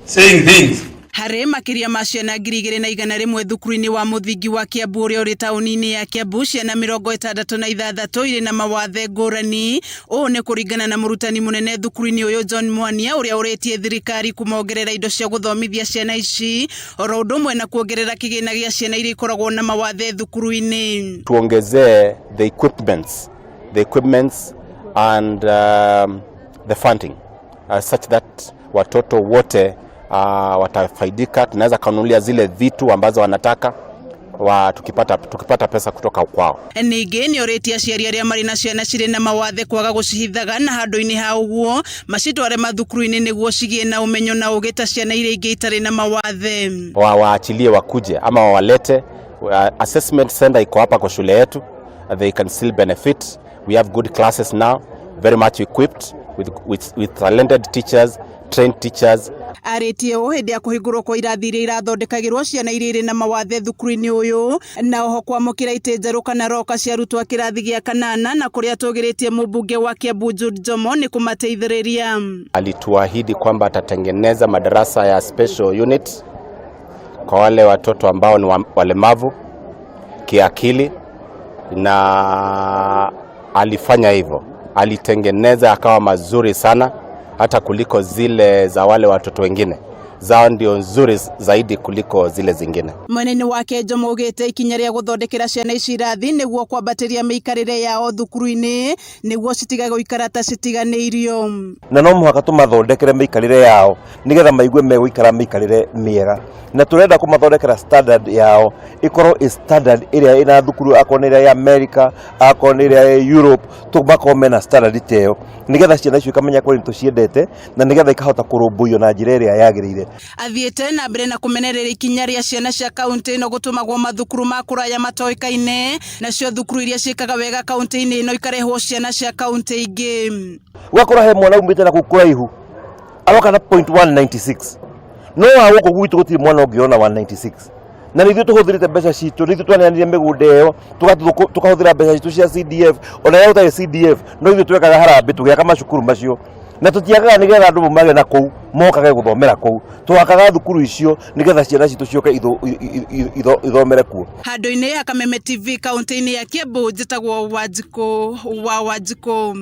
saying things. Harĩ makĩria ma ciana 2,100 thukuru-inĩ wa mũthingi wa Kiambu ũrĩa ũrĩ taũni-inĩ ya Kiambu, ciana 66 irĩ na mawathe ngũrani. Ũũ nĩ kũringana na mũrutani mũnene thukuru-inĩ ũyũ John Mwania, ũrĩa ũrĩtie thirikari kũmongerera indo cia gũthomithia ciana ici, oro ũndũ ũmwe na kuongerera kĩgĩna gĩa ciana iria ikoragwo na mawathe thukuru-inĩ. Tuongezee the equipments and the funding such that watoto wote watafaidika. Tunaweza kanunulia zile vitu ambazo wanataka tukipata pesa kutoka kwao. Ningĩ nĩ ũrĩtie aciari arĩa marĩ na ciana cirĩ na mawathe kwaga gũcihithaga na handũ-inĩ ha ũguo macitware mathukuru-inĩ nĩguo cigĩe na ũmenyo na ũgĩ ta ciana iria ingĩ itarĩ na mawathe. Waachilie wakuje ama wawalete. Assessment center iko hapa kwa shule yetu. They can still benefit. We have good classes now, very much equipped with talented teachers, trained teachers. Arĩtie o hĩndĩ ya kũhingũrwo kwa irathi iria irathondekagĩrwo ciana iria irĩ na mawathe thukuru-inĩ ũyũ, na oho kwamũkĩra itĩ njerũ kana roka cia arutwo a kĩrathi gĩa 8 na kũrĩa tũgĩrĩtie mũmbunge wa Kiambu Jude Jomo nĩ kũmateithĩrĩria. Alituahidi kwamba atatengeneza madarasa ya special unit kwa wale watoto ambao ni walemavu kiakili, na alifanya hivyo. Alitengeneza akawa mazuri sana hata kuliko zile za wale watoto wengine. Zao ndio nzuri zaidi kuliko zile zingine. Mweneni wake Jomo ugĩte ikinya rĩa gũthondekera ciana ici irathi nĩguo kwambatĩria mĩikarĩre yao thukuru-inĩ nĩguo citige gũikara ta citiganĩirio. Na no mũhaka tũmathondekere mĩikarĩre yao nĩgetha maigue megũikara mĩikarĩre mĩega. Na turenda kũmathondekera standard yao ikorwo standard ĩrĩa ina thukuru akorwo nĩ ya America, akorwo nĩ ya Europe, tũmakorwo na standard teo nĩgetha ciana icio ikamenya kũrĩ tũciendete na nĩgetha ikahota kũrũmbũiyo na njĩra ĩrĩa yagĩrĩire. Athiĩte na mbere na kũmenerera ikinya rĩa ciana cia kaunti ĩno gũtũmagwo mathukuru ma kũraya matoĩkaine, nacio thukuru iria ciĩkaga wega kaunti-inĩ ĩno ikarehwo ciana cia kaunti ingĩ. Wakora he mwana umĩte na kũraihu aroka na 196 no wa gũkũ gwitũ gũtirĩ mwana ũngĩona 196, na nĩthuĩ tũhũthĩrĩte mbeca citũ, nĩthuĩ twanĩanire mĩgũnda ĩyo tũkahũthĩra mbeca citũ cia CDF, ona ya ũtarĩ CDF no ithuĩ twekaga harambĩ tũgĩaka macukuru macio, na tũtiagaga nĩgetha andũ magĩe na kũu mokage gũthomera kũu, twakaga thukuru icio nĩgetha ciana citũ cioke ithomere kuo. Handũ-inĩ ya Kameme TV kaunti-inĩ ya Kiambu, njĩtagwo Wanjikũ wa Wanjikũ.